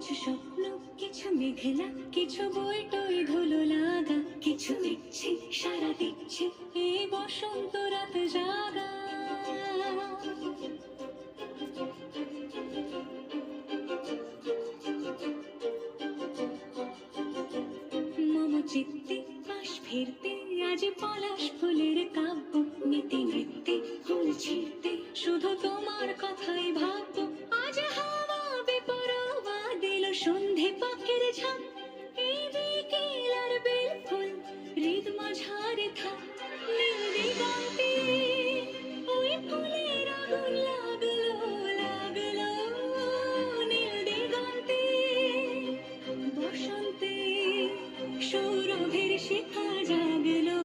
কিছু স্বপ্ন, কিছু মেঘলা, কিছু বই টই ধুলো লাগা, কিছু ইচ্ছে সারা দিচ্ছে এই বসন্ত রাত জাগা। মম চিত্তে পাশ ফিরতে আজ পলাশ ফুলের কাব্য, নীতি নৃত্যে ফুল ছিঁড়তে শুধু তোমার কথাই ভাববো। আজ হাওয়া বেপরোয়া দিল সন্ধে পাখির ঝাঁক,